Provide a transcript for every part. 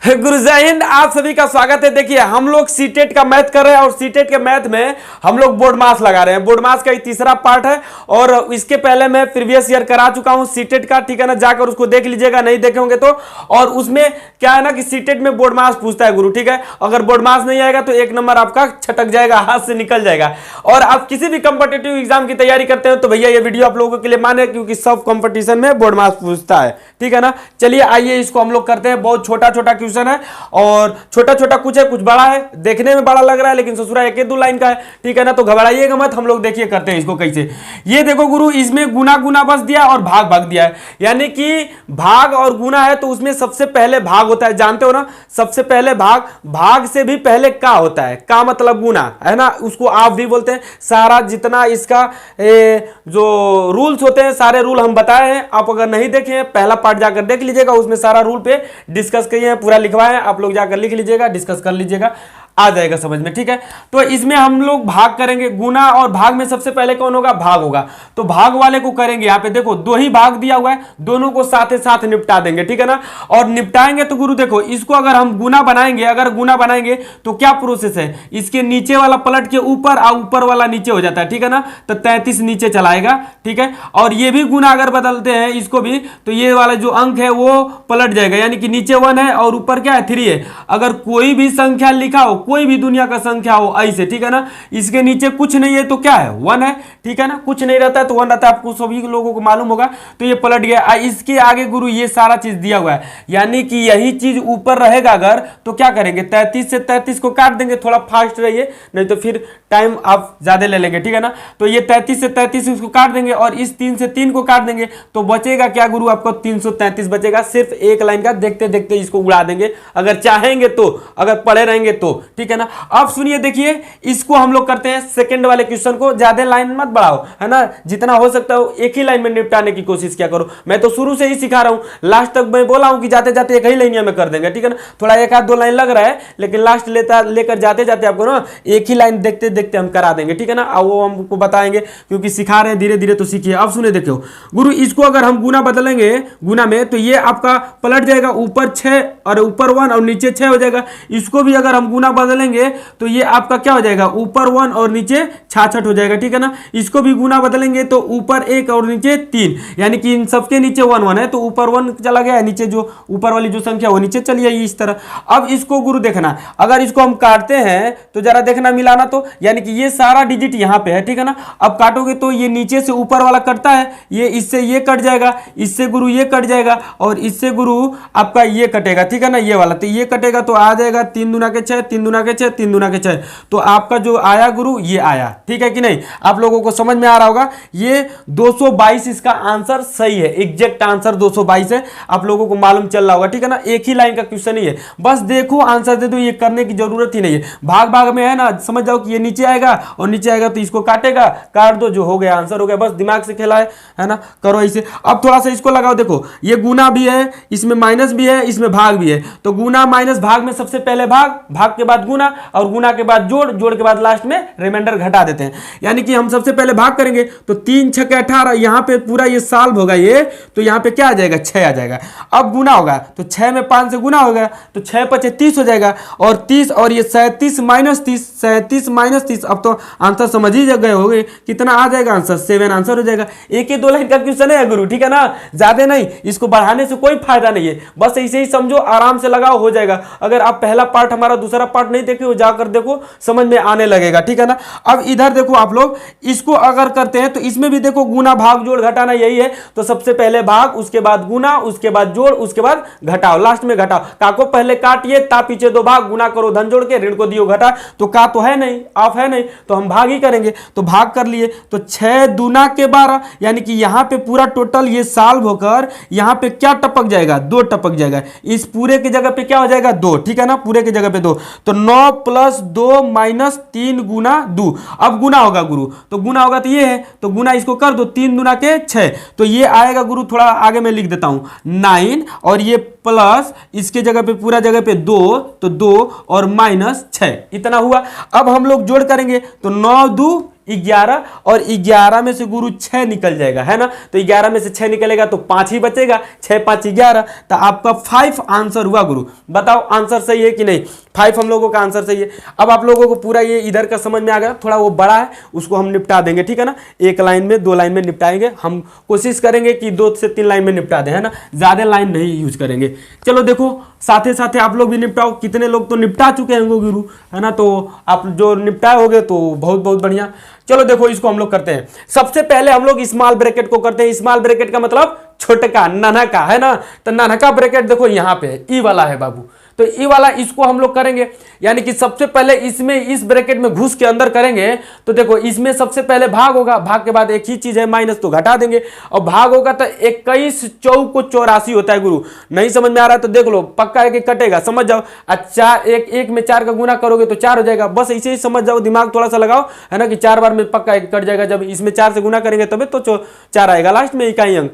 गुरु जय हिंद, आप सभी का स्वागत है। देखिए हम लोग सीटेट का मैथ कर रहे हैं और सीटेट के मैथ में हम लोग बोर्ड मास लगा रहे हैं। बोर्ड मास का ये तीसरा पार्ट है और इसके पहले मैं प्रीवियस ईयर करा चुका हूं सीटेट का, ठीक है ना। जाकर उसको देख लीजिएगा, नहीं देखे होंगे तो। और उसमें क्या है ना कि सीटेट में बोर्ड मास पूछता है गुरु, ठीक है। अगर बोर्ड मास नहीं आएगा तो एक नंबर आपका छटक जाएगा, हाथ से निकल जाएगा। और आप किसी भी कंपटीटिव एग्जाम की तैयारी करते हो तो भैया ये वीडियो आप लोगों के लिए माने, क्योंकि सब कंपटीशन में बोर्ड मास पूछता है, ठीक है ना। चलिए आइए इसको हम लोग करते हैं। बहुत छोटा छोटा क्वेश्चन है और छोटा छोटा कुछ है, कुछ बड़ा है। देखने में बड़ा लग रहा है लेकिन ससुरा एक दो लाइन का है, ठीक है ना। तो घबराइएगा मत, हम लोग देखिए करते हैं इसको कैसे। ये देखो गुरु, इसमें गुना गुना बस दिया और भाग भाग दिया है, यानी कि भाग और गुना है तो उसमें सबसे पहले भाग होता है, जानते हो ना। सबसे पहले भाग, भाग से भी पहले का होता है, का मतलब गुना है ना, उसको आप भी बोलते हैं। सारा जितना इसका जो रूल्स होते हैं सारे रूल हम बताए हैं। आप अगर नहीं देखे हैं पहला पार्ट जाकर देख लीजिएगा, उसमें सारा रूल पे डिस्कस किए हैं, पूरा लिखवाए हैं। आप लोग जाकर लिख लीजिएगा, डिस्कस कर लीजिएगा, आ जाएगा समझ में, ठीक है। तो इसमें हम लोग भाग करेंगे। गुना और भाग में सबसे पहले कौन होगा? भाग होगा। तो भाग वाले को करेंगे। यहां पे देखो दो ही भाग दिया हुआ है, दोनों को साथ साथ निपटा देंगे, ठीक है ना। और निपटाएंगे तो गुरु देखो, इसको अगर हम गुना बनाएंगे, अगर गुना बनाएंगे तो क्या प्रोसेस है, इसके नीचे वाला पलट के ऊपर और ऊपर वाला नीचे हो जाता है, ठीक है ना। तो 33 नीचे चलाएगा, ठीक है। और ये भी गुना अगर बदलते हैं इसको भी, तो ये वाला जो अंक है वो पलट जाएगा, यानी कि नीचे 1 है और ऊपर क्या है 3 है। अगर कोई भी संख्या लिखा हो, कोई भी दुनिया का संख्या हो ऐसे, ठीक है ना, इसके नीचे कुछ नहीं है तो क्या है 1 है, ठीक है ना। कुछ नहीं रहता है तो 1 रहता है, आपको सभी लोगों को मालूम होगा। तो ये पलट गया। इसके आगे गुरु ये सारा चीज दिया हुआ है, यानी कि यही चीज ऊपर रहेगा अगर, तो क्या करेंगे 33 से 33 को काट देंगे। थोड़ा फास्ट रहिए नहीं तो फिर टाइम आप ज्यादा ले लेंगे, ठीक है ना। तो ये 33 से 33 इसको काट देंगे और इस 3 से 3 को काट देंगे तो बचेगा क्या गुरु? आपको 333 बचेगा। सिर्फ एक लाइन का, देखते देखते इसको उड़ा देंगे अगर चाहेंगे तो, अगर पढ़े रहेंगे तो, ठीक है ना। अब सुनिए, देखिए इसको हम लोग करते हैं सेकंड वाले क्वेश्चन को। ज्यादा लाइन मत बढ़ाओ, है ना, जितना हो सकता है एक ही लाइन में निपटाने की कोशिश किया करो। मैं तो शुरू से ही सिखा रहा हूं, लास्ट तक मैं बोला हूं कि जाते जाते एक ही लाइन में कर देंगे, ठीक है ना। थोड़ा एक आध दो लाइन लग रहा है लेकिन लास्ट लेकर जाते जाते आपको ना एक ही लाइन देखते देखते हम करा देंगे, ठीक है ना। अब वो हमको बताएंगे क्योंकि सिखा रहे हैं धीरे धीरे, तो सीखिए। अब सुने, देखो गुरु, इसको अगर हम गुना बदलेंगे गुना में तो ये आपका पलट जाएगा, ऊपर 6 और ऊपर 1 और नीचे 6 हो जाएगा। इसको भी अगर हम गुना बदलेंगे तो ये आपका क्या हो जाएगा, ऊपर 1 और नीचे 66 हो जाएगा, ठीक है ना। इसको भी गुना बदलेंगे तो ऊपर 1 और नीचे 3, यानी कि इन सबके नीचे 1 1 है तो ऊपर 1 चला गया, नीचे जो ऊपर वाली जो संख्या वो नीचे चली आई इस तरह। अब इसको गुरु देखना, अगर इसको हम काटते हैं तो जरा देखना मिलाना, तो यानी कि ये सारा डिजिट यहां पे है, ठीक है ना। अब काटोगे तो ये नीचे से ऊपर वाला कटता है, ये इससे ये कट जाएगा, इससे गुरु ये कट जाएगा और इससे गुरु आपका ये कटेगा, ठीक है ना। ये वाला तो ये कटेगा तो आ जाएगा 3 दूना के 6, 3 दूना के 6, 3 दूना के 6। तो आपका जो आया गुरु ये आया, ठीक है कि नहीं। आप लोगों को समझ में आ रहा होगा। ये 222 इसका आंसर सही है, एग्जैक्ट आंसर 222 है। आप लोगों को मालूम चल रहा होगा, ठीक है ना। एक ही लाइन का क्वेश्चन ही है, बस देखो आंसर दे दो, ये करने की जरूरत ही नहीं है। भाग भाग में है ना, समझ जाओ कि ये नीचे आएगा और नीचे आएगा तो इसको काटेगा, काट दो, जो हो गया आंसर हो गया। बस दिमाग से खेला है ना, करो ऐसे। अब थोड़ा सा इसको लगाओ, देखो ये गुना भी है, इसमें माइनस भी है, इसमें भाग भी है। तो गुना माइनस भाग में सबसे पहले भाग, भाग के बाद गुना और गुना के बाद जोड़, जोड़ के बाद लास्ट में रिमाइंडर घटा देते हैं। यानी कि हम सबसे पहले भाग करेंगे तो 3 6 18, यहां पे पूरा ये सॉल्व होगा ये, तो यहां पे क्या आ जाएगा 6 आ जाएगा। अब गुना होगा तो 6 में 5 से गुना होगा तो 6 5 30 हो जाएगा और 30 और ये 37 माइनस 30, 37 माइनस 30। अब तो आंसर समझ ही गए होंगे कितना आ जाएगा आंसर, 7 आंसर हो जाएगा। एक ही 2 लाइन का क्वेश्चन है गुरु, ठीक है ना, ज्यादा नहीं। इसको बढ़ाने से कोई फायदा नहीं है, बस ऐसे ही समझो, आराम से लगाओ, हो जाएगा। अगर आप पहला पार्ट हमारा दूसरा पार्ट नहीं देखे हो, जाकर देखो, समझ में आने लगेगा, ठीक है ना। अब इधर देखो आप लोग, इसको अगर करते हैं तो इसमें भी देखो गुना भाग जोड़ घटाना यही है। तो सबसे पहले भाग, उसके बाद गुना, उसके बाद जोड़, उसके बाद घटाओ, लास्ट में घटाओ। का को पहले काटिए, ता पीछे 2 भाग, गुना करो धन जोड़ के, ऋण को दियो घटा। तो का तो है नहीं, ऑफ है नहीं, तो हम भाग ही करेंगे। तो भाग कर लिए तो 6 दूना के 12, यानी कि यहां पे पूरा टोटल ये सॉल्व होकर यहां पे क्या टपक जाएगा, 2 टपक जाएगा। इस पूरे की जगह पे क्या हो जाएगा 2, ठीक है ना, पूरे की जगह पे 2। तो 9 + 2 - 3 गुना 2। अब गुना होगा गुरु, तो गुना होगा तो ये है, तो गुना इसको कर दो, 3 दूना के 6, तो ये आएगा गुरु, थोड़ा आगे मैं लिख देता हूं 9 और ये प्लस इसके जगह पे पूरा जगह पे 2, तो 2 और -6, इतना हुआ। अब हम लोग जोड़ करेंगे तो 9 2 11 और 11 में से गुरु 6 निकल जाएगा, है ना। तो 11 में से 6 निकलेगा तो 5 ही बचेगा, 6 5 11। तो आपका 5 आंसर हुआ गुरु। बताओ आंसर सही है कि नहीं? 5 हम लोगों का आंसर सही है। अब आप लोगों को पूरा ये इधर का समझ में आ गया, थोड़ा वो बड़ा है उसको हम निपटा देंगे, ठीक है ना। एक लाइन में 2 लाइन में निपटाएंगे, हम कोशिश करेंगे कि 2 से 3 लाइन में निपटा दें, है ना, ज्यादा लाइन नहीं यूज करेंगे। चलो देखो साथे साथे आप लोग भी निपटाओ, कितने लोग तो निपटा चुके हैं गुरु, है ना। तो आप जो निपटाए होगे तो बहुत बहुत बढ़िया। चलो देखो इसको हम लोग करते हैं। सबसे पहले हम लोग स्मॉल ब्रैकेट को करते हैं। स्मॉल ब्रैकेट का मतलब छोटका, नन्हा, है ना। तो नन्हा ब्रैकेट देखो यहाँ पे ई वाला है बाबू, तो ई वाला इसको हम लोग करेंगे, यानी कि सबसे पहले इसमें इस ब्रैकेट में घुस के अंदर करेंगे। तो देखो इसमें सबसे पहले भाग होगा, भाग के बाद एक ही चीज है माइनस, तो घटा देंगे। और भाग होगा तो 21 चौक को 84 होता है गुरु। नहीं समझ में आ रहा है तो देख लो, पक्का है कि कटेगा, समझ जाओ। अच्छा एक में 4 का गुना करोगे तो 4 हो जाएगा, बस ऐसे ही समझ जाओ, दिमाग थोड़ा सा लगाओ, है ना, कि 4 बार में पक्का कट जाएगा। जब इसमें 4 से गुना करेंगे तभी तो 4 आएगा लास्ट में, इकाई अंक,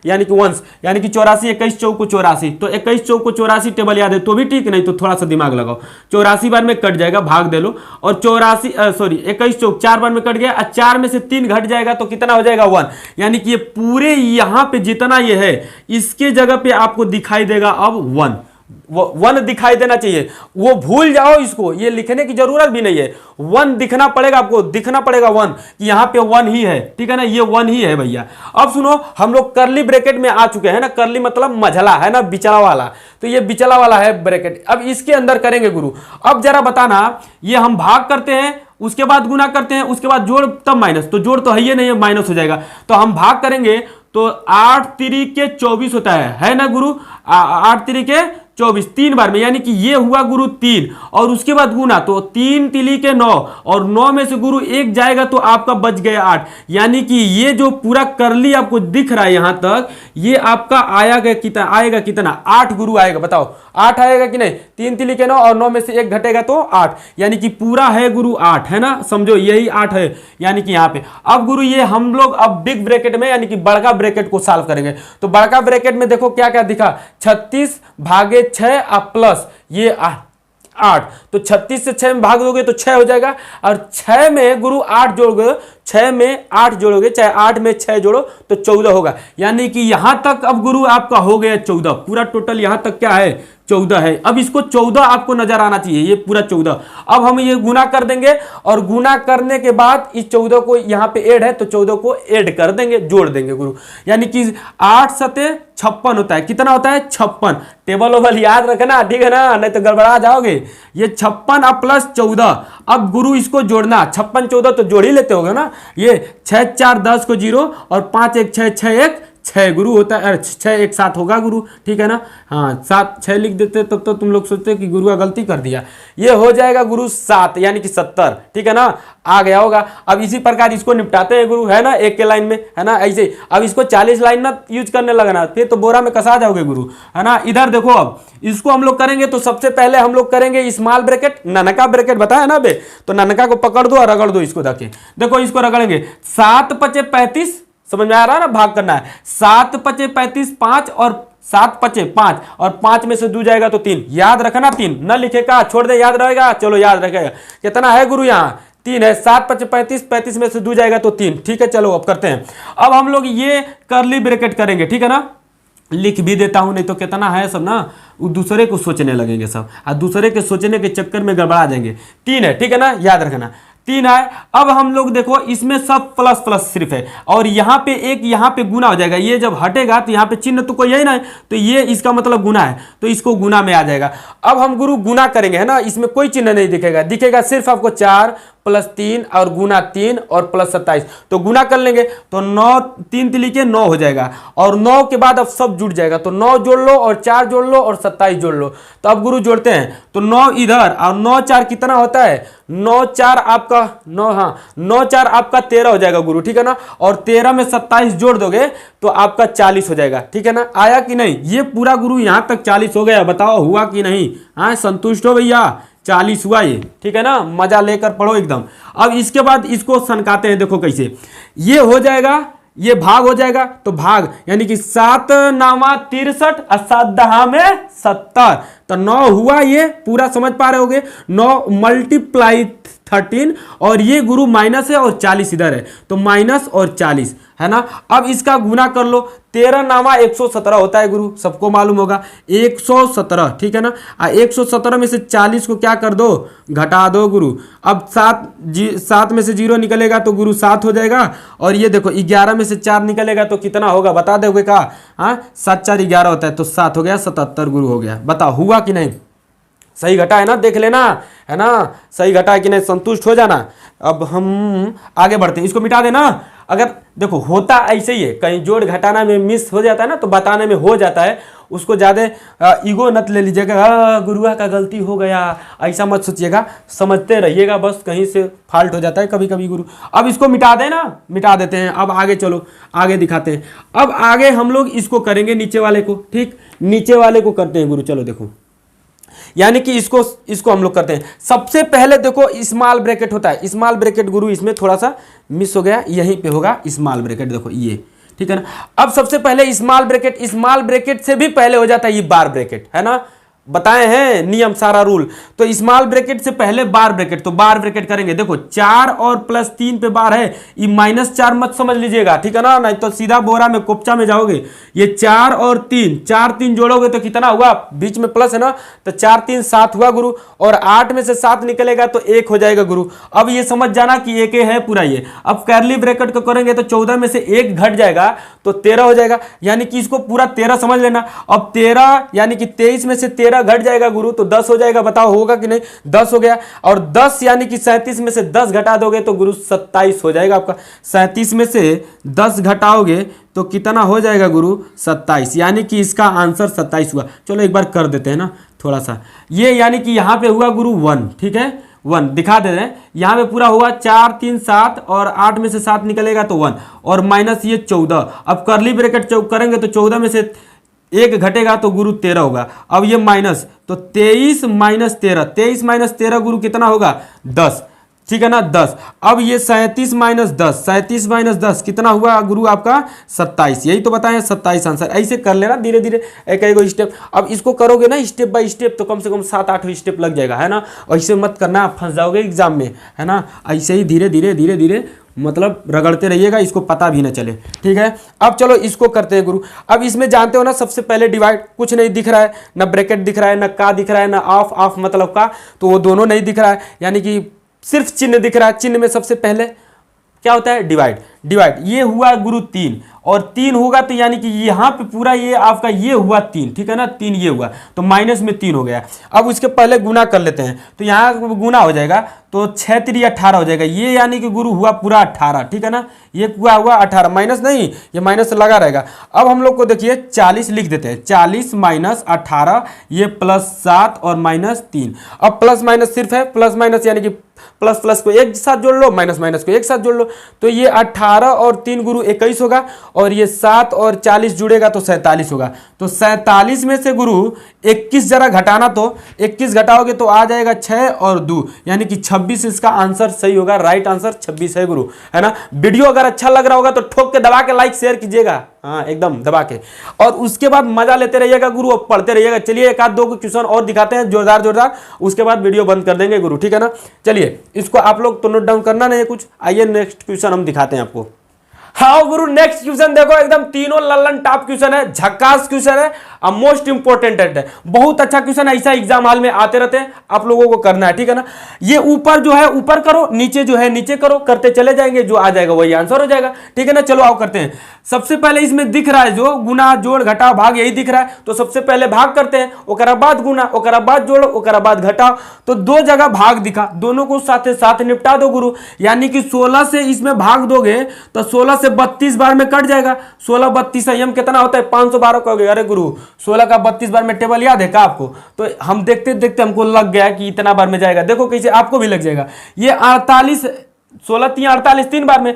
यानी कि वंश, यानी कि 84, 21 चौक को 84। तो 21 चौक को 84 टेबल याद है तो भी ठीक, नहीं तो थोड़ा सा दिमाग लगाओ। 84 बार में कट जाएगा, भाग दे लो। और 21 चौक 4 बार में कट गया, 4 में से 3 घट जाएगा तो कितना हो जाएगा 1। यानी कि ये पूरे यहां पे जितना ये है इसके जगह पे आपको दिखाई देगा अब 1 दिखाई देना चाहिए। वो भूल जाओ इसको, ये लिखने की जरूरत भी नहीं है। 1 दिखना पड़ेगा आपको, दिखना पड़ेगा 1 कि यहां पे 1 ही है, ठीक है ना, ये 1 ही है भैया। अब सुनो, हम लोग करली ब्रैकेट में आ चुके हैं ना। करली मतलब मझला, है ना, बिचला वाला। तो ये बिचला वाला है ब्रैकेट। अब इसके अंदर करेंगे गुरु। अब जरा बताना, ये हम भाग करते हैं, उसके बाद गुना करते हैं, उसके बाद जोड़ तब माइनस, तो जोड़ तो है ही नहीं है, माइनस हो जाएगा। तो हम भाग करेंगे तो 8 3 के 24 होता है ना गुरु। 8 3 के 24 3 बार में, यानी कि ये हुआ गुरु 3, और उसके बाद गुना तो 3 तिली के 9, और 9 में से गुरु 1 जाएगा तो आपका बच गया 8। यानी कि ये जो पूरा करली आपको दिख रहा है यहां तक, ये आपका आएगा कितना 8 गुरु आएगा। बताओ 8 आएगा कि नहीं? 3 तिली के 9 और 9 में से 1 घटेगा तो 8, यानी कि पूरा है गुरु 8, है ना, समझो यही 8 है, यानी कि यहां पे। अब गुरु ये हम लोग अब बिग ब्रैकेट में, यानी कि बड़का ब्रैकेट को सॉल्व करेंगे। तो बड़का ब्रैकेट में देखो क्या क्या दिखा, 36 भागे 6 प्लस ये 8। तो 36 से 6 में भाग दोगे तो 6 हो जाएगा, और 6 में गुरु 8 जोड़ोगे, 6 में 8 जोड़ोगे, चाहे 8 में 6 जोड़ो तो 14 होगा। यानी कि यहां तक अब गुरु आपका हो गया 14, पूरा टोटल यहां तक क्या है 14 है। अब इसको 14 आपको नजर आना चाहिए, ये पूरा 14। अब हम ये गुना कर देंगे, और गुना करने के बाद इस 14 को यहां पे ऐड है तो 14 को ऐड कर देंगे, जोड़ देंगे गुरु। यानी कि 8 सते 56 होता है। कितना होता है 56। टेबल ओबल याद रखना, ठीक है ना, नहीं तो गड़बड़ा जाओगे। ये 56 अब प्लस 14। अब गुरु इसको जोड़ना, 56 14 तो जोड़ ही लेते होगे ना। ये 6 4 10 को 0 और 5 1 6 6 1 6 गुरु होता है, 6 1 7 होगा गुरु, ठीक है ना। हाँ 7 6 लिख देते तब तो तुम लोग सोचते कि गुरु का गलती कर दिया। ये हो जाएगा गुरु 7, यानी कि 70, ठीक है ना, आ गया होगा। अब इसी प्रकार इसको निपटाते हैं गुरु, है ना, एक के लाइन में, है ना, ऐसे। अब इसको 40 लाइन ना यूज करने लगना, फिर तो बोरा में कसा जाओगे गुरु, है ना। इधर देखो, अब इसको हम लोग करेंगे तो सबसे पहले हम लोग करेंगे स्मॉल ब्रैकेट, ननका ब्रैकेट बताया ना बे, तो ननका को पकड़ दो और रगड़ दो इसको जाके। देखो इसको रगड़ेंगे, 7 5 35, समझ में आ रहा है ना, भाग करना है। 7 5 35 5 और 7 5 5, और 5 में से 2 जाएगा तो 3, याद रखना 3 न लिखेगा, छोड़ दे, याद रहेगा, चलो याद रखेगा। कितना है गुरु यहाँ 3 है। 7 5 35, 35 में से 2 जाएगा तो 3, ठीक है। चलो अब करते हैं। अब हम लोग ये करली ब्रैकेट करेंगे, ठीक है ना, लिख भी देता हूं, नहीं तो कितना है सब ना, दूसरे को सोचने लगेंगे सब, और दूसरे के सोचने के चक्कर में गड़बड़ा जाएंगे। 3 है, ठीक है ना, याद रखना 3 है। अब हम लोग देखो इसमें सब प्लस प्लस सिर्फ है, और यहां पे एक यहां पे गुना हो जाएगा। ये जब हटेगा तो यहां पे चिन्ह तो कोई है ही ना, तो ये इसका मतलब गुना है, तो इसको गुना में आ जाएगा। अब हम गुरु गुना करेंगे, है ना, इसमें कोई चिन्ह नहीं दिखेगा, दिखेगा सिर्फ आपको 4 प्लस 3 और गुना 3 और प्लस 27। तो गुना कर लेंगे तो 9 3 तिली के 9 हो जाएगा, और 9 के बाद अब सब जुड़ जाएगा। तो 9 जोड़ लो और 4 जोड़ लो और 27 जोड़ लो। तो अब गुरु जोड़ते हैं, तो 9 इधर और 9 4 कितना होता है 9 4 आपका 9, हाँ 9 4 आपका 13 हो जाएगा गुरु, ठीक है ना। और 13 में 27 जोड़ दोगे तो आपका 40 हो जाएगा, ठीक है ना। आया कि नहीं, ये पूरा गुरु यहां तक 40 हो गया, बताओ हुआ कि नहीं। हाँ संतुष्ट हो भैया, 40 हुआ ये, ठीक है ना, मजा लेकर पढ़ो एकदम। अब इसके बाद इसको सनकाते हैं, देखो कैसे ये हो जाएगा, ये भाग हो जाएगा। तो भाग यानी कि 7 9 63 और 7 10 में 70, तो 9 हुआ, ये पूरा समझ पा रहे होगे। 9 मल्टीप्लाई 13 और ये गुरु माइनस है और 40 इधर है, तो माइनस और 40 है ना। अब इसका गुना कर लो, 13 नामा 117 होता है गुरु, सबको मालूम होगा 117, ठीक है ना। 117 में से 40 को क्या कर दो, घटा दो गुरु। अब 7 में से 0 निकलेगा तो गुरु 7 हो जाएगा, और ये देखो 11 में से 4 निकलेगा तो कितना होगा बता दोगे का? हाँ, 7 4 11 होता है, तो 7 हो गया, 77 गुरु हो गया। बताओ हुआ कि नहीं? सही घटा है ना, देख लेना है ना, सही घटा है कि नहीं, संतुष्ट हो जाना। अब हम आगे बढ़ते हैं, इसको मिटा देना। अगर देखो होता ऐसे ही है, कहीं जोड़ घटाना में मिस हो जाता है ना, तो बताने में हो जाता है, उसको ज़्यादा ईगो मत ले लीजिएगा, गुरुआ का गलती हो गया ऐसा मत सोचिएगा, समझते रहिएगा, बस कहीं से फॉल्ट हो जाता है कभी कभी गुरु। अब इसको मिटा देना, मिटा देते हैं। अब आगे चलो, आगे दिखाते हैं। अब आगे हम लोग इसको करेंगे नीचे वाले को, ठीक, नीचे वाले को करते हैं गुरु। चलो देखो, यानी कि इसको हम लोग करते हैं। सबसे पहले देखो स्मॉल ब्रैकेट होता है, स्मॉल ब्रैकेट गुरु इसमें थोड़ा सा मिस हो गया, यहीं पे होगा स्मॉल ब्रैकेट, देखो ये, ठीक है ना। अब सबसे पहले स्मॉल ब्रैकेट से भी पहले हो जाता है ये बार ब्रैकेट, है ना, बताए हैं नियम सारा रूल। तो स्मॉल ब्रैकेट से पहले बार ब्रैकेट, तो बार ब्रैकेट करेंगे। देखो 4 और प्लस 3 पे बार है, ये -4 मत समझ लीजिएगा, ठीक है ना, नहीं तो सीधा बोरा में कोपचा में जाओगे। ये 4 और 3, 4 3 जोड़ोगे तो कितना हुआ, बीच में प्लस है ना, तो 4 3 7 हुआ गुरु, और 8 में से 7 निकलेगा तो 1 हो जाएगा गुरु। अब ये समझ जाना कि 1 है पूरा ये। अब कर्ली ब्रैकेट को करेंगे तो 14 में से 1 घट जाएगा तो 13 हो जाएगा, यानी कि इसको पूरा 13 समझ लेना। अब 13 यानी कि 23 में से 13 घट जाएगा गुरु तो 10 हो जाएगा, बताओ होगा कि नहीं, 10 हो गया। और 10 यानी कि 37 में से 10 घटा दोगे तो गुरु 27 हो जाएगा आपका। 37 में से 10 घटाओगे तो कितना हो जाएगा गुरु, 27, यानी कि इसका आंसर 27 हुआ। चलो एक बार कर देते हैं ना थोड़ा सा, ये यानी कि यहां पे हुआ गुरु 1, ठीक है, 1 दिखा दे रहे हैं, यहां पे पूरा हुआ 4 3 7 और 8 में से 7 निकलेगा तो 1 और माइनस ये 14। अब करली ब्रैकेट करेंगे तो 14 में से 1 घटेगा तो गुरु 13 होगा। अब ये माइनस, तो 23 माइनस 13, 23 माइनस 13 गुरु कितना होगा, 10, ठीक है ना, 10। अब ये 37 माइनस 10, 37 माइनस 10 कितना हुआ गुरु आपका, 27, यही तो बताएं 27 आंसर। ऐसे कर लेना धीरे धीरे एक एक स्टेप। अब इसको करोगे ना स्टेप बाय स्टेप तो कम से कम 7-8 स्टेप लग जाएगा, है ना। ऐसे मत करना, आप फंस जाओगे एग्जाम में, है ना। ऐसे ही धीरे धीरे मतलब रगड़ते रहिएगा, इसको पता भी ना चले, ठीक है। अब चलो इसको करते हैं गुरु। अब इसमें जानते हो ना, सबसे पहले डिवाइड, कुछ नहीं दिख रहा है, ना ब्रैकेट दिख रहा है, ना का दिख रहा है, ना ऑफ मतलब का, तो वो दोनों नहीं दिख रहा है, यानी कि सिर्फ चिन्ह दिख रहा है। चिन्ह में सबसे पहले क्या होता है, डिवाइड। ये हुआ गुरु 3 और 3 होगा तो यानी कि यहाँ पे पूरा ये आपका ये हुआ 3, ठीक है ना, 3 ये हुआ तो माइनस में 3 हो गया। अब उसके पहले गुना कर लेते हैं, तो यहाँ गुना हो जाएगा तो 6 3 18 हो जाएगा, ये यानी कि गुरु हुआ पूरा 18, ठीक है ना, ये पूरा हुआ 18, माइनस नहीं, ये माइनस लगा रहेगा। अब हम लोग को देखिए 40 लिख देते हैं, 40 माइनस 18, ये +7 और -3। अब प्लस माइनस सिर्फ है, प्लस माइनस यानी कि प्लस प्लस को एक साथ जोड़ लो, माइनस माइनस को एक साथ जोड़ लो, तो ये 18 और 3 गुरु 21 होगा, और ये 7 और 40 जुड़ेगा तो 47 होगा। तो 47 में से गुरु 21 जरा घटाना, तो 21 घटाओगे तो आ जाएगा 6 और 2 यानी कि 26, इसका आंसर सही होगा, राइट आंसर 26 है गुरु, है ना। वीडियो अगर अच्छा लग रहा होगा तो ठोक के दबा के लाइक शेयर कीजिएगा, हाँ एकदम दबा के, और उसके बाद मजा लेते रहिएगा गुरु और पढ़ते रहिएगा। चलिए एक आध 2 क्वेश्चन और दिखाते हैं जोरदार, उसके बाद वीडियो बंद कर देंगे गुरु, ठीक है ना। चलिए इसको आप लोग तो नोट डाउन करना नहीं है कुछ, आइए नेक्स्ट क्वेश्चन हम दिखाते हैं आपको। हाँ गुरु नेक्स्ट क्वेश्चन देखो, एकदम तीनों लल्लन टॉप क्वेश्चन है, झक्कास क्वेश्चन है और मोस्ट इंपोर्टेंट है, बहुत अच्छा क्वेश्चन है, ऐसा एग्जाम हॉल में आते रहते हैं, आप लोगों को करना है, ठीक है ना। ये ऊपर जो है ऊपर करो, नीचे जो है नीचे करो, करते चले जाएंगे, जो आ जाएगा वही आंसर हो जाएगा, ठीक है ना। चलो आओ करते हैं। सबसे पहले इसमें दिख रहा है जो गुना जोड़ घटाओ भाग, यही दिख रहा है, तो सबसे पहले भाग करते हैं, ओकरा बाद गुना, ओकरा बाद जोड़ो, ओकरा बाद घटाओ। तो 2 जगह भाग दिखा, दोनों को साथ साथ निपटा दो गुरु, यानी कि 16 से इसमें भाग दोगे तो 16 से 32 बार में कट जाएगा। 16 32 संयम कितना होता है, 512 कहोगे, अरे गुरु 16 का 32 बार में टेबल याद है क्या आपको? तो हम देखते देखते हमको लग गया कि इतना बार में जाएगा, देखो कैसे आपको भी लग जाएगा। ये 48 16 3 48 3 बार में,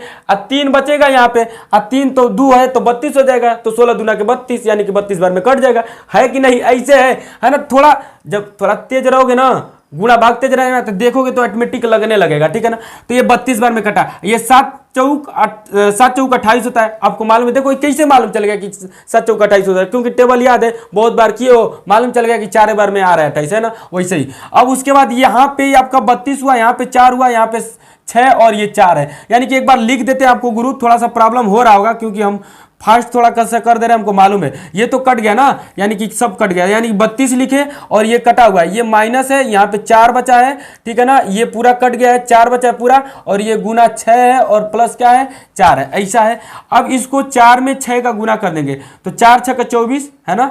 3 बचेगा यहाँ पे, 3 तो 2 है तो 32 हो जाएगा, तो 16 दूना के 32 यानी कि 32 बार में कट जाएगा, है कि नहीं, ऐसे है ना। थोड़ा जब थोड़ा तेज रहोगे ना, गुणा भाग तेज रहेगा तो देखोगे तो ऑटोमेटिक लगने लगेगा, ठीक है ना। तो ये 32 बार में कटा, ये 7 7 चौक 28 होता है। आपको मालूम है, देखो कैसे मालूम चल गया कि 7 चौक 28 होता है, क्योंकि टेबल याद है, बहुत बार किए हो, मालूम चल गया कि 4 बार में आ रहा है 28, है ना, वैसे ही। अब उसके बाद यहाँ पे आपका 32 हुआ, यहाँ पे 4 हुआ, यहाँ पे 6 और ये 4 है, यानी कि एक बार लिख देते हैं आपको गुरु, थोड़ा सा प्रॉब्लम हो रहा होगा क्योंकि हम फास्ट थोड़ा कैसे कर दे रहे हैं, हमको मालूम है। ये तो कट गया ना, यानी कि सब कट गया, यानी 32 लिखे और ये कटा हुआ है, ये माइनस है, यहाँ पे 4 बचा है, ठीक है ना, ये पूरा कट गया है, 4 बचा है पूरा, और ये गुना 6 है और प्लस क्या है 4 है, ऐसा है। अब इसको 4 में 6 का गुना कर देंगे तो 4 6 का 24 है ना,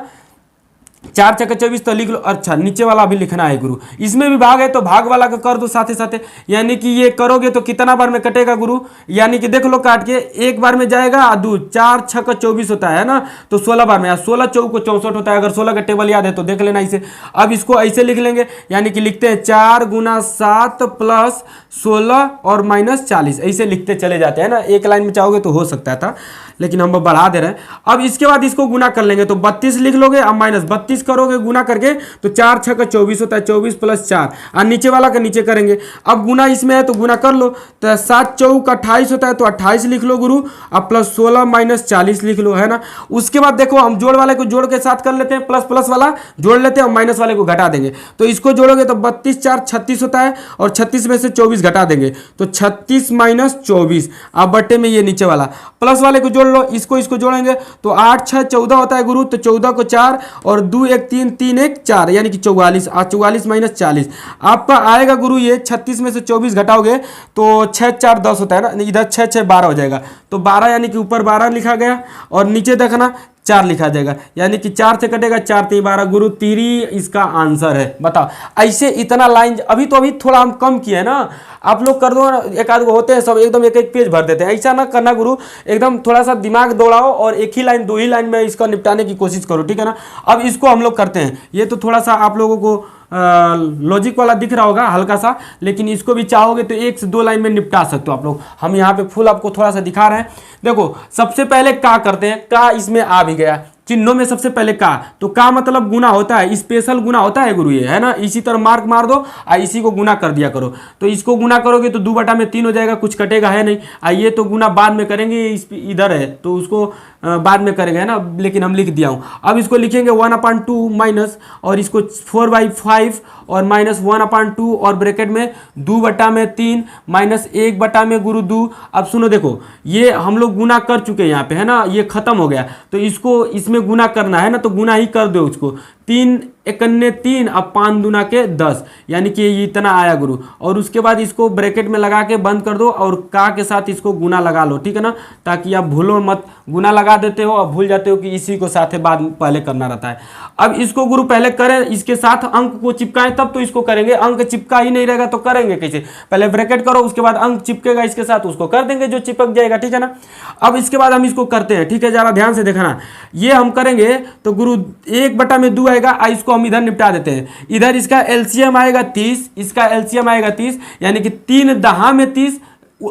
4 6 का 24 तो लिख लो। अच्छा, नीचे वाला भी लिखना है गुरु, इसमें भी भाग है तो भाग वाला का कर दो साथे साथे, यानी कि ये करोगे तो कितना बार में कटेगा गुरु, यानी कि देख लो काट के, एक बार में जाएगा, 4 6 का 24 होता है ना, तो 16 बार में, 16 चौक को 64 होता है। अगर 16 का टेबल याद है तो देख लेना इसे। अब इसको ऐसे लिख लेंगे, यानी कि लिखते हैं 4 गुना 7 प्लस 16 और माइनस 40, ऐसे लिखते चले जाते हैं ना, एक लाइन में चाहोगे तो हो सकता था, लेकिन हम बढ़ा दे रहे हैं। अब इसके बाद इसको गुना कर लेंगे तो 32 लिख लोगे, अब माइनस 32 करोगे गुना करके तो 4 6 का 24 होता है, 24 प्लस 4, और नीचे वाला का नीचे करेंगे। अब गुना इसमें है तो गुना कर लो, तो 7 चौक 28 होता है तो 28 लिख लो गुरु, अब प्लस 16 माइनस 40 लिख लो, है ना। उसके बाद देखो हम जोड़ वाले को जोड़ के साथ कर लेते हैं, प्लस प्लस वाला जोड़ लेते हैं और माइनस वाले को घटा देंगे, तो इसको जोड़ोगे तो 32 4 36 होता है, और 36 में से 24 घटा देंगे तो 36 माइनस 24, अब बट्टे में ये नीचे वाला प्लस वाले को जोड़ लो, इसको जोड़ेंगे तो 8 6 14 होता है गुरु, तो 14 को 4 और 2 1 3 3 1 4, यानी कि 44, 44 माइनस 40 आपका आएगा गुरु। ये 36 में से 24 घटाओगे तो 6 4 10 होता है ना, इधर 6 6 12 हो जाएगा, तो 12 यानी कि ऊपर 12 लिखा गया और नीचे देखना 4 लिखा जाएगा, यानी कि 4 से कटेगा, 4 3 12 गुरु, तिरी इसका आंसर है। बताओ ऐसे इतना लाइन, अभी थोड़ा हम कम किए हैं ना, आप लोग कर दो, एक आध होते हैं सब एकदम एक पेज भर देते हैं, ऐसा ना करना गुरु, एकदम थोड़ा सा दिमाग दौड़ाओ और एक ही लाइन 2 ही लाइन में इसका निपटाने की कोशिश करो, ठीक है ना। अब इसको हम लोग करते हैं, ये तो थोड़ा सा आप लोगों को लॉजिक वाला दिख रहा होगा हल्का सा, लेकिन इसको भी चाहोगे तो 1 से 2 लाइन में निपटा सकते हो आप लोग। हम यहाँ पे फुल आपको थोड़ा सा दिखा रहे हैं। देखो सबसे पहले का करते हैं, का इसमें आ भी गया चिन्हों में, सबसे पहले का, तो का मतलब गुना होता है, स्पेशल गुना होता है गुरु ये, है ना। इसी तरह मार्क मार दो और इसी को गुना कर दिया करो, तो इसको गुना करोगे तो 2 बटा में 3 हो जाएगा, कुछ कटेगा है नहीं। ये तो गुना बाद में करेंगे, इधर है तो उसको बाद में करेंगे, है ना, लेकिन हम लिख दिया हूँ। अब इसको लिखेंगे 1/2 माइनस, और इसको 4/5 और माइनस 1/2 और ब्रैकेट में 2 बटा में 3 माइनस 1 बटा में गुरु 2। अब सुनो देखो, ये हम लोग गुना कर चुके हैं यहाँ पे, है ना, ये खत्म हो गया, तो इसको इसमें गुना करना है ना, तो गुना ही कर दो उसको, 3 एकन्ने 3 अब 5 दूना के 10, यानी कि ये इतना आया गुरु। और उसके बाद इसको ब्रैकेट में लगा के बंद कर दो और का के साथ इसको गुना लगा लो, ठीक है ना, ताकि आप भूलो मत, गुना लगा देते हो और भूल जाते हो कि इसी को साथ बाद पहले करना रहता है। अब इसको गुरु पहले करें, इसके साथ अंक को चिपकाएं तब तो इसको करेंगे, अंक चिपका ही नहीं रहेगा तो करेंगे कैसे, पहले ब्रैकेट करो उसके बाद अंक चिपकेगा इसके साथ, उसको कर देंगे जो चिपक जाएगा, ठीक है ना। अब इसके बाद हम इसको करते हैं, ठीक है, जरा ध्यान से देखना, ये हम करेंगे तो गुरु 1 बटा में 2 आएगा, इसको हम इधर निपटा देते हैं। इधर इसका एलसीएम आएगा 30, इसका एलसीएम आएगा 30, यानी कि 3 दहा में 30,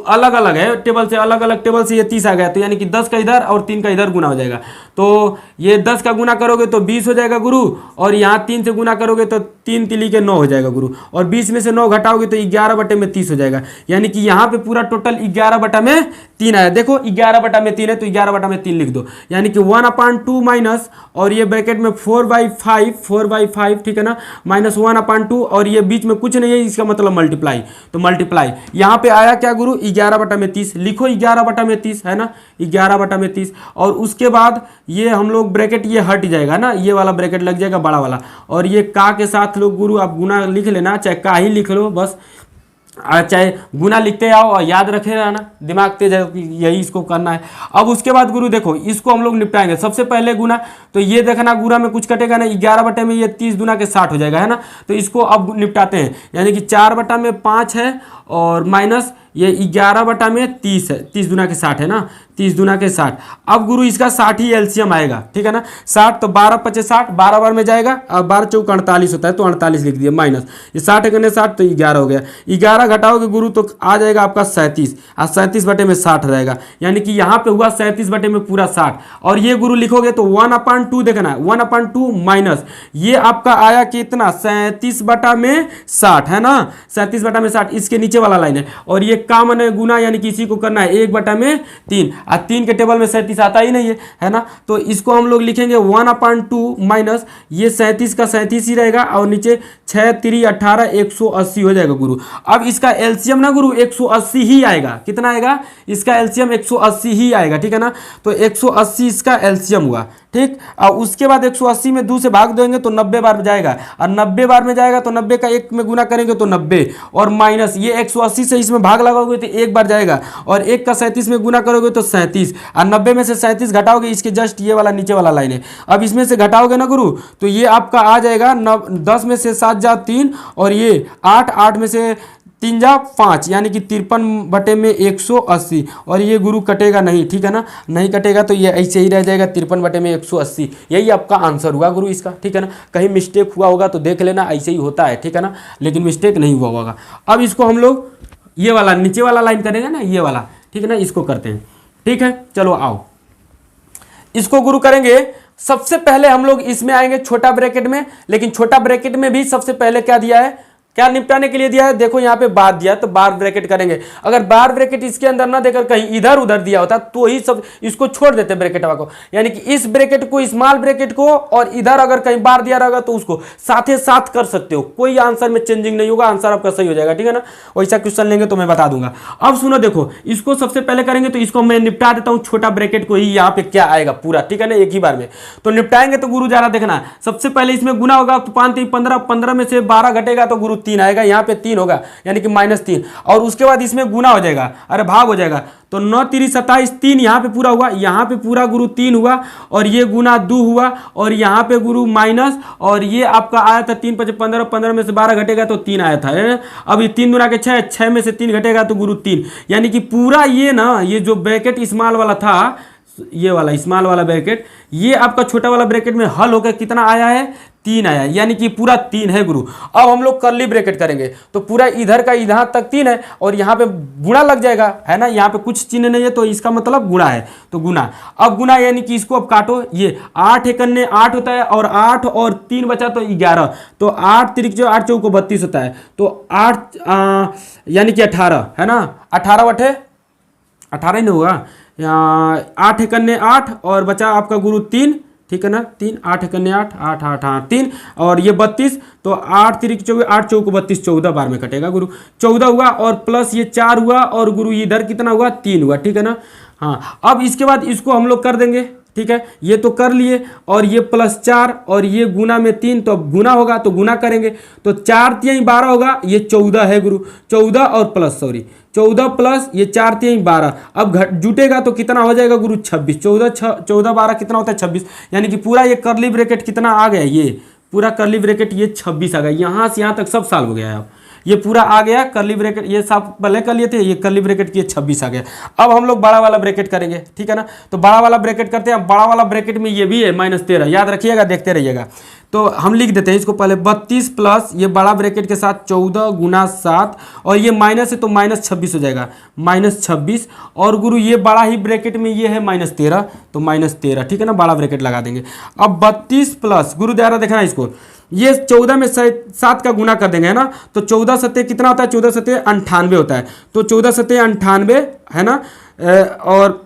अलग अलग है टेबल से, अलग अलग टेबल से ये 30 आ गया, तो यानी कि 10 का इधर और 3 का इधर गुना हो जाएगा, तो ये 10 का गुना करोगे तो 20 हो जाएगा गुरु, और यहाँ 3 से गुना करोगे तो 3 तिली के 9 हो जाएगा गुरु, और 20 में से 9 घटाओगे तो 11 बटे में 30 हो जाएगा, यानी कि यहाँ पे पूरा टोटल 11 बटा में 3 आया। देखो 11 बटा में 3 है तो 11 बटा में 3 लिख दो, यानी कि 1/2 माइनस, और ये ब्रैकेट में 4/5, ठीक है ना, माइनस 1/2, और ये बीच में कुछ नहीं है, इसका मतलब मल्टीप्लाई, तो मल्टीप्लाई यहाँ पे आया क्या गुरु 11 बटा में 30, लिखो 11 बटा में 30, है ना, 11 बटा में 30। और उसके बाद ये हम लोग ब्रैकेट ये हट जाएगा ना, ये वाला ब्रैकेट लग जाएगा बड़ा वाला, और ये का के साथ लोग गुरु आप गुना लिख लेना, चाहे का ही लिख लो बस, चाहे गुना लिखते आओ और याद रखे रहना, दिमाग तेज है, यही इसको करना है। अब उसके बाद गुरु देखो इसको हम लोग निपटाएंगे, सबसे पहले गुना, तो ये देखना गुना में कुछ कटेगा ना, 11 बटे में ये 30 दूना के 60 हो जाएगा, है ना, तो इसको अब निपटाते हैं, यानी कि 4 बटा में 5 है और माइनस ये 11 बटा में 30 है, 30 दूना के 60 है ना, 30 दूना के 60। अब गुरु इसका 60 ही एलसीएम आएगा, ठीक है ना, 60 तो 12 पचे 60, 12 बार में जाएगा, अब 12 चौक 48 होता है तो 48 लिख दिया, माइनस ये 60 करने 60 तो 11 हो गया, 11 घटाओगे गुरु तो आ जाएगा आपका 37, और 37 बटे में 60 रहेगा, यानी कि यहाँ पे हुआ 37 बटे में पूरा 60, और ये गुरु लिखोगे तो 1/2 देखना, 1/2 माइनस ये आपका आया कितना 37 बटा में 60, है ना, 37 बटा में 60, इसके नीचे वाला लाइन है, और ये एक कॉमन है गुना, यानी कि इसी को करना है 1/3। और 3 के टेबल में 37 आता ही नहीं है ना, तो इसको हम लोग लिखेंगे 1/2 माइनस ये 37 का 37 ही रहेगा, और नीचे 6 3 18 180 हो जाएगा गुरु। अब इसका एलसीएम ना गुरु 180 ही आएगा। कितना आएगा? इसका एलसीएम 180 ही आएगा, ठीक है ना। तो 180 इसका एलसीएम हुआ, ठीक। और उसके बाद 180 में 2 से भाग देंगे तो 90 बार में जाएगा, और 90 बार में जाएगा तो 90 का 1 में गुना करेंगे तो 90, और माइनस ये 180 से इसमें भाग लगाओगे तो 1 बार जाएगा, और 1 का 37 में गुना करोगे तो 37, और 90 में से 37 घटाओगे, इसके जस्ट ये वाला नीचे वाला लाइन है। अब इसमें से घटाओगे ना गुरु तो ये आपका आ जाएगा 10 में से 7 जा 3, और ये 8 में से 3 जा 5, यानी कि 53/180, और ये गुरु कटेगा नहीं, ठीक है ना, नहीं कटेगा तो ये ऐसे ही रह जाएगा 53/180। यही आपका आंसर हुआ गुरु इसका, ठीक है ना। कहीं मिस्टेक हुआ होगा तो देख लेना, ऐसे ही होता है, ठीक है ना, लेकिन मिस्टेक नहीं हुआ होगा। अब इसको हम लोग ये वाला नीचे वाला लाइन करेंगे ना, ये वाला, ठीक है ना, इसको करते हैं, ठीक है। चलो आओ इसको गुरु करेंगे। सबसे पहले हम लोग इसमें आएंगे छोटा ब्रैकेट में, लेकिन छोटा ब्रैकेट में भी सबसे पहले क्या दिया है, क्या निपटाने के लिए दिया है, देखो यहाँ पे बार दिया तो बार ब्रैकेट करेंगे। अगर बार ब्रैकेट इसके अंदर ना देकर कहीं इधर उधर दिया होता तो ही सब इसको छोड़ देते ब्रैकेट को, यानी कि इस ब्रैकेट को, स्मॉल ब्रैकेट को, और इधर अगर कहीं बार दिया रहेगा तो उसको साथे साथ कर सकते हो, कोई आंसर में चेंजिंग नहीं होगा, आंसर आपका सही हो जाएगा, ठीक है ना। वैसा क्वेश्चन लेंगे तो मैं बता दूंगा। अब सुनो देखो, इसको सबसे पहले करेंगे तो इसको मैं निपटा देता हूँ, छोटा ब्रैकेट को ही, यहाँ पे क्या आएगा पूरा, ठीक है ना, एक ही बार में तो निपटाएंगे। तो गुरु जरा देखना, सबसे पहले इसमें गुना होगा तो 5 3 15, 15 में से 12 घटेगा तो गुरु 3 आएगा, यहाँ पे 3 होगा यानी कि -3, और उसके बाद इसमें गुना हो जाएगा, अरे भाग हो जाएगा, तो 9 3 27, 3 यहाँ पे पूरा हुआ, यहाँ पे पूरा गुरु 3 हुआ, और ये गुना 2 हुआ, और यहाँ पे गुरु माइनस, और ये आपका आया था 3 5 15, 15 में से 12 घटेगा तो 3 आया था, है ना। अब ये 3 गुना के 6, 6 में से 3 घटेगा तो गुरु 3, यानी कि पूरा ये ना, ये जो ब्रैकेट स्मॉल वाला था, ये वाला स्मॉल वाला ब्रैकेट, ये आपका छोटा वाला ब्रैकेट में हल होकर कितना आया है, 3 आया, यानी कि पूरा 3 है गुरु। अब हम लोग कर्ली ब्रैकेट करेंगे तो पूरा इधर का इधर तक 3 है, और यहाँ पे गुणा लग जाएगा, है ना, यहाँ पे कुछ चिन्ह नहीं है तो इसका मतलब गुणा है, तो गुणा। अब गुणा यानी कि इसको अब काटो, ये 8 एकन्ने 8 होता है, और 8 और 3 बचा तो 11, तो 8 3 जो 8 चौको 32 होता है, तो 8 यानी कि 18, है ना, 18 बटे 18 ही नहीं होगा, 8 एकन्ने 8, और बचा आपका गुरु 3, ठीक है ना, 3 8 एकन्ने 8 8 8 हाँ 3, और ये 32, तो 8 3 24, 8 चौको 32, 14 बार में कटेगा गुरु, 14 हुआ, और प्लस ये 4 हुआ, और गुरु इधर कितना हुआ, 3 हुआ, ठीक है ना। हाँ, अब इसके बाद इसको हम लोग कर देंगे, ठीक है, ये तो कर लिए, और ये +4, और ये गुना में 3, तो अब गुना होगा तो गुना करेंगे, तो 4 3 12 होगा, ये 14 है गुरु, 14 और प्लस 14 प्लस ये 4 3 12, अब जुटेगा तो कितना हो जाएगा गुरु, 26, 14 12 कितना होता है 26, यानी कि पूरा ये कर्ली ब्रैकेट कितना आ गया, ये पूरा कर्ली ब्रैकेट ये 26 आ गया, यहाँ से यहाँ तक सब साल हो गया है। अब ये पूरा आ गया कर्ली ब्रैकेट, ये सब पहले कर लिए थे, ये कर्ली ब्रैकेट की 26 आ गया। अब हम लोग बड़ा वाला ब्रैकेट करेंगे, ठीक है ना, तो बड़ा वाला ब्रैकेट करते हैं। बड़ा वाला ब्रैकेट में ये भी है -13, याद रखिएगा, देखते रहिएगा। तो हम लिख देते हैं इसको पहले 32 प्लस ये बड़ा ब्रैकेट के साथ 14 गुना 7, और ये माइनस है तो -26 हो जाएगा, -26, और गुरु ये बड़ा ही ब्रैकेट में ये है -13, तो -13, ठीक है ना, बड़ा ब्रैकेट लगा देंगे। अब 32 प्लस गुरु द्वारा देखना इसको, ये 14 में 7 का गुना कर देंगे, है ना, तो 14 सत्ते कितना होता है, 14 सत्ते 98 होता है, तो 14 सत्ते 98, है ना, और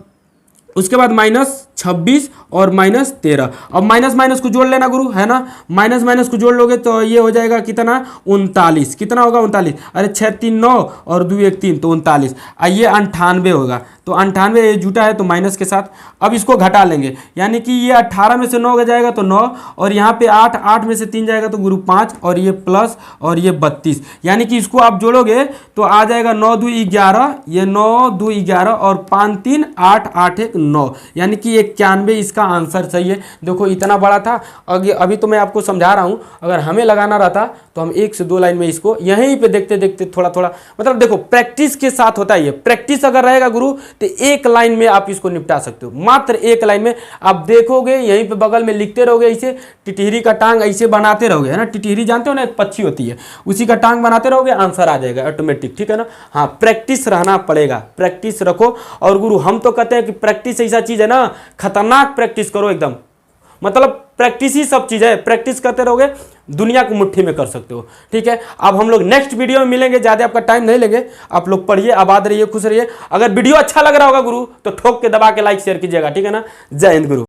उसके बाद -26 और -13, अब माइनस को जोड़ लेना गुरु, है ना, माइनस को जोड़ लोगे तो ये हो जाएगा कितना, 39, कितना होगा 39, अरे 6 3 9 और 2 1 3, तो 39, ये 98 होगा, तो 98 ये जुटा है तो माइनस के साथ। अब इसको घटा लेंगे, यानी कि ये 18 में से 9 जाएगा तो 9, और यहाँ पे 8 में से 3 जाएगा तो गुरु 5, और ये प्लस, और ये 32, यानी कि इसको आप जोड़ोगे तो आ जाएगा 9 2 11, ये 9 2 11, और 5 3 8 8 1 9, यानी कि 91 इसका आंसर सही है। देखो इतना बड़ा था, अभी तो मैं आपको समझा रहा हूँ, अगर हमें लगाना रहता तो हम 1 से 2 लाइन में इसको यहीं पे देखते देखते थोड़ा थोड़ा, मतलब देखो प्रैक्टिस के साथ होता है ये, प्रैक्टिस अगर रहेगा गुरु तो 1 लाइन में आप इसको निपटा सकते हो, मात्र 1 लाइन में। आप देखोगे यहीं पे बगल में लिखते रहोगे, ऐसे टिटहरी का टांग ऐसे बनाते रहोगे, है ना, टिटहरी जानते हो ना, एक पक्षी होती है, उसी का टांग बनाते रहोगे, आंसर आ जाएगा ऑटोमेटिक, ठीक है ना। हाँ, प्रैक्टिस रहना पड़ेगा, प्रैक्टिस रखो। और गुरु हम तो कहते हैं कि प्रैक्टिस ऐसा चीज है ना, खतरनाक प्रैक्टिस करो एकदम, मतलब प्रैक्टिस ही सब चीज़ है, प्रैक्टिस करते रहोगे दुनिया को मुट्ठी में कर सकते हो। ठीक है, अब हम लोग नेक्स्ट वीडियो में मिलेंगे, ज्यादा आपका टाइम नहीं लेंगे। आप लोग पढ़िए, आबाद रहिए, खुश रहिए। अगर वीडियो अच्छा लग रहा होगा गुरु तो ठोक के दबा के लाइक शेयर कीजिएगा। ठीक है ना, जय हिंद गुरु।